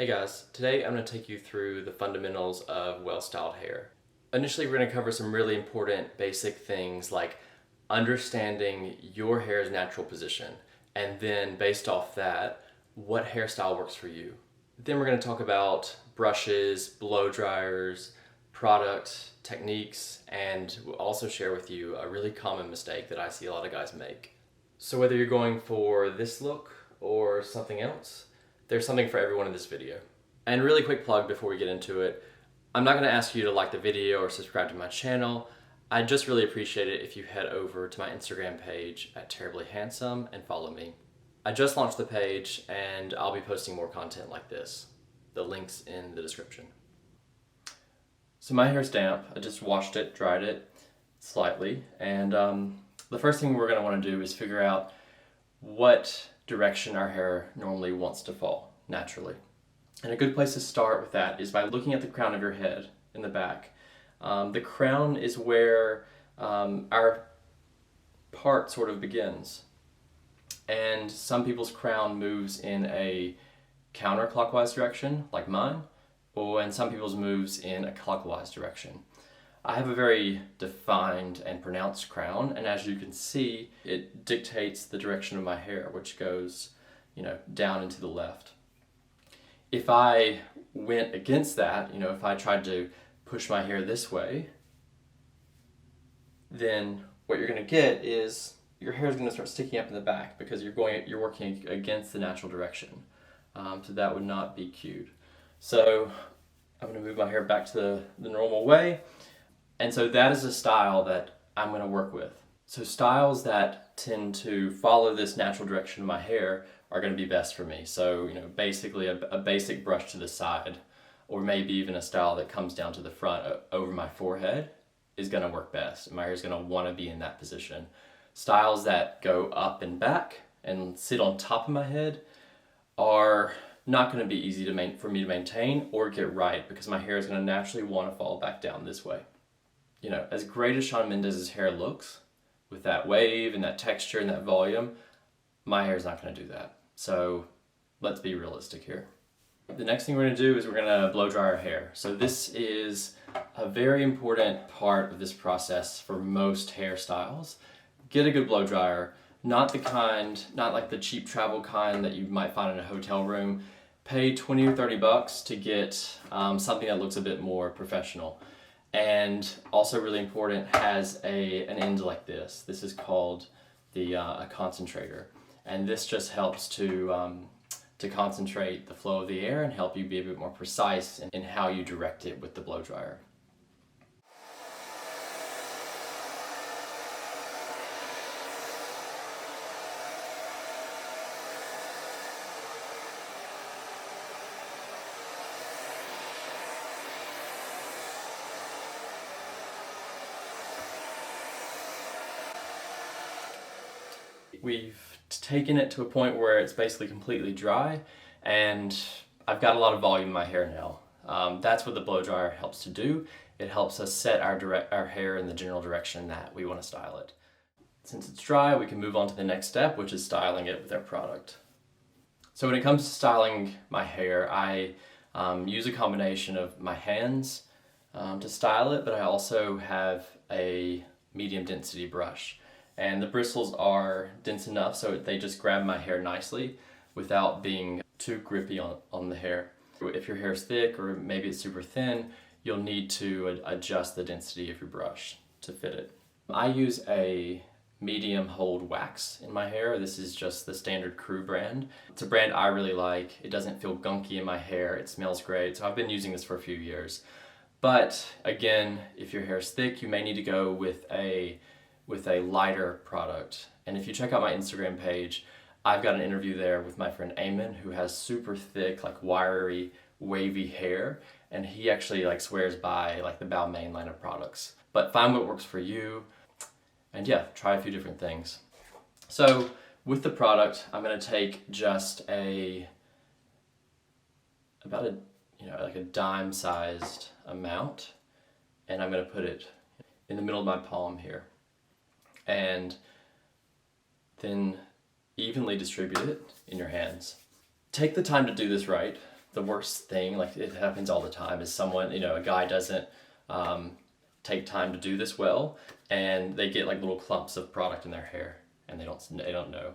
Hey guys, today I'm going to take you through the fundamentals of well-styled hair. Initially, we're going to cover some really important basic things like understanding your hair's natural position, and then based off that, what hairstyle works for you. Then we're going to talk about brushes, blow dryers, product, techniques, and we'll also share with you a really common mistake that I see a lot of guys make. So whether you're going for this look or something else, there's something for everyone in this video. And really quick plug before we get into it, I'm not going to ask you to like the video or subscribe to my channel. I'd just really appreciate it if you head over to my Instagram page at Terribly Handsome and follow me. I just launched the page and I'll be posting more content like this. The link's in the description. So my hair's damp. I just washed it, dried it slightly, and the first thing we're going to want to do is figure out what direction our hair normally wants to fall naturally. And a good place to start with that is by looking at the crown of your head in the back. The crown is where our part sort of begins. And some people's crown moves in a counterclockwise direction, like mine, and some people's moves in a clockwise direction. I have a very defined and pronounced crown, and as you can see, it dictates the direction of my hair, which goes, down and to the left. If I went against that, if I tried to push my hair this way, then what you're going to get is your hair is going to start sticking up in the back because you're working against the natural direction. So that would not be cued. So I'm going to move my hair back to the normal way. And so that is a style that I'm going to work with. So styles that tend to follow this natural direction of my hair are going to be best for me. So, basically a basic brush to the side, or maybe even a style that comes down to the front over my forehead is going to work best. My hair is going to want to be in that position. Styles that go up and back and sit on top of my head are not going to be easy for me to maintain or get right because my hair is going to naturally want to fall back down this way. As great as Shawn Mendes' hair looks, with that wave and that texture and that volume, my hair is not going to do that. So let's be realistic here. The next thing we're going to do is we're going to blow dry our hair. So this is a very important part of this process for most hairstyles. Get a good blow dryer, not like the cheap travel kind that you might find in a hotel room. Pay 20 or 30 bucks to get something that looks a bit more professional. And also really important, has an end like this. This is called a concentrator. And this just helps to concentrate the flow of the air and help you be a bit more precise in how you direct it with the blow dryer. We've taken it to a point where it's basically completely dry, and I've got a lot of volume in my hair now. That's what the blow dryer helps to do. It helps us set our hair in the general direction that we want to style it. Since it's dry, we can move on to the next step, which is styling it with our product. So when it comes to styling my hair, I use a combination of my hands to style it, but I also have a medium density brush. And the bristles are dense enough so they just grab my hair nicely without being too grippy on the hair. If your hair is thick or maybe it's super thin, you'll need to adjust the density of your brush to fit it. I use a medium hold wax in my hair. This is just the standard Crew brand. It's a brand I really like. It doesn't feel gunky in my hair. It smells great. So I've been using this for a few years. But again, if your hair is thick, you may need to go with a lighter product. And if you check out my Instagram page, I've got an interview there with my friend Eamon, who has super thick, wiry, wavy hair, and he actually swears by the Balmain line of products. But find what works for you, and yeah, try a few different things. So with the product, I'm going to take just about a dime-sized amount, and I'm going to put it in the middle of my palm here. And then evenly distribute it in your hands. Take the time to do this right. The worst thing, like it happens all the time, is someone, a guy doesn't take time to do this well, and they get like little clumps of product in their hair, and they don't know.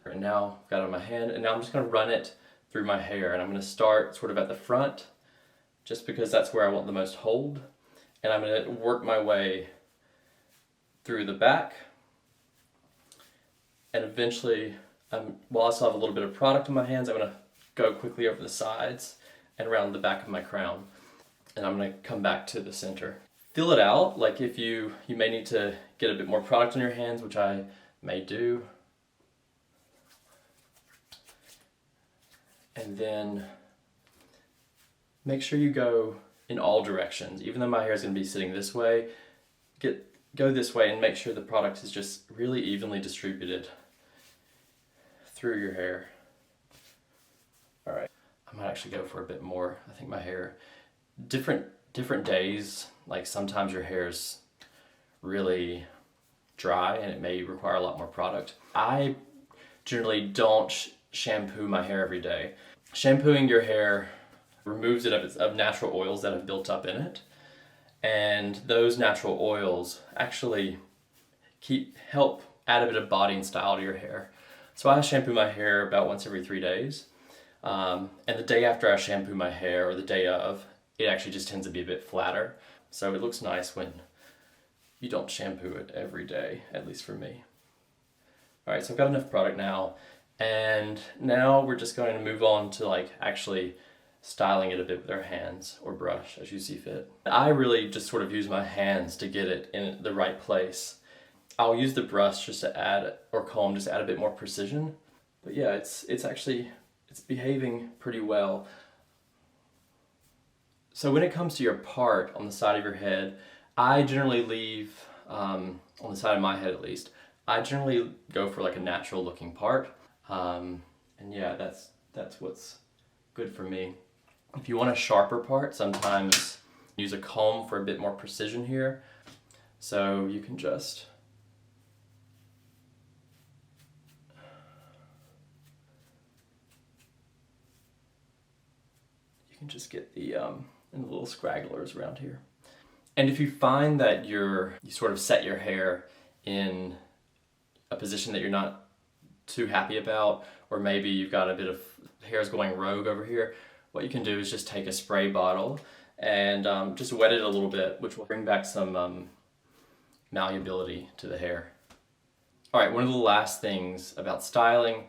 And now I've got it on my hand, and now I'm just gonna run it through my hair, and I'm gonna start sort of at the front, just because that's where I want the most hold, and I'm gonna work my way through the back, and eventually, while I still have a little bit of product in my hands, I'm gonna go quickly over the sides and around the back of my crown, and I'm gonna come back to the center. Fill it out, like if you may need to get a bit more product on your hands, which I may do. And then make sure you go in all directions. Even though my hair is going to be sitting this way, go this way and make sure the product is just really evenly distributed through your hair. All right, I might actually go for a bit more. I think my hair, different days, like sometimes your hair's really dry and it may require a lot more product. I generally don't shampoo my hair every day. Shampooing your hair removes it of natural oils that have built up in it, and those natural oils actually help add a bit of body and style to your hair. So I shampoo my hair about once every 3 days, and the day after I shampoo my hair, or the day of, it actually just tends to be a bit flatter. So it looks nice when you don't shampoo it every day, at least for me. All right, so I've got enough product now, and now we're just going to move on to like actually styling it a bit with our hands or brush as you see fit. I really just sort of use my hands to get it in the right place. I'll use the brush just to add, or comb, just to add a bit more precision. But yeah, it's behaving pretty well. So when it comes to your part on the side of your head, I generally leave, on the side of my head at least, I generally go for like a natural looking part. And yeah, that's what's good for me. If you want a sharper part, sometimes use a comb for a bit more precision here. So you can just get the little scragglers around here. And if you find that you sort of set your hair in a position that you're not too happy about, or maybe you've got a bit of hair's going rogue over here, what you can do is just take a spray bottle and just wet it a little bit, which will bring back some malleability to the hair. All right, one of the last things about styling,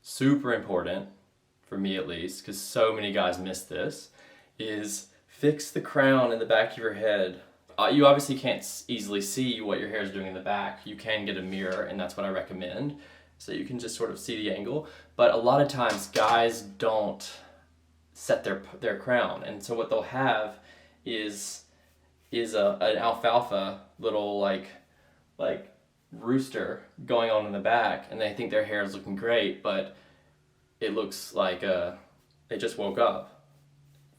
super important, for me at least, because so many guys miss this, is fix the crown in the back of your head. You obviously can't easily see what your hair is doing in the back. You can get a mirror, and that's what I recommend, so you can just sort of see the angle. But a lot of times guys don't set their crown, and so what they'll have is an alfalfa little like rooster going on in the back, and they think their hair is looking great, but it looks like they just woke up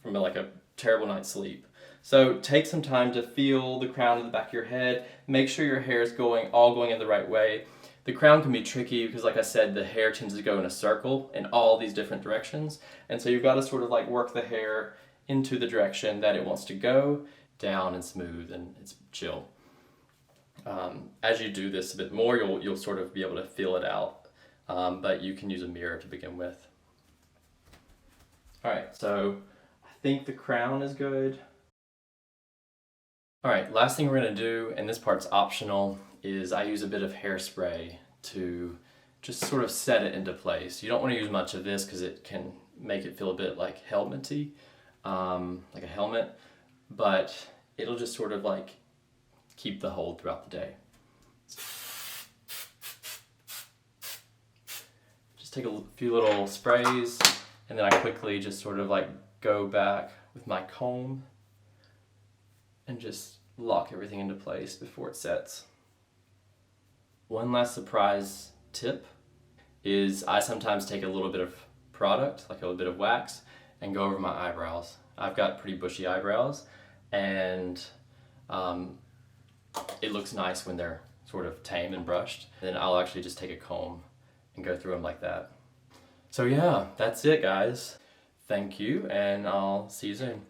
from like a terrible night's sleep. So take some time to feel the crown in the back of your head. Make sure your hair is all going in the right way. The crown can be tricky because, like I said, the hair tends to go in a circle in all these different directions. And so you've got to sort of like work the hair into the direction that it wants to go, down and smooth, and it's chill. As you do this a bit more, you'll sort of be able to feel it out. But you can use a mirror to begin with. All right, so I think the crown is good. All right, last thing we're gonna do, and this part's optional, is I use a bit of hairspray to just sort of set it into place. You don't want to use much of this because it can make it feel a bit like helmety, like a helmet, but it'll just sort of like keep the hold throughout the day. Just take a few little sprays, and then I quickly just sort of like go back with my comb and just lock everything into place before it sets. One last surprise tip is I sometimes take a little bit of product, like a little bit of wax, and go over my eyebrows. I've got pretty bushy eyebrows, and it looks nice when they're sort of tame and brushed. Then I'll actually just take a comb and go through them like that. So yeah, that's it, guys. Thank you, and I'll see you soon.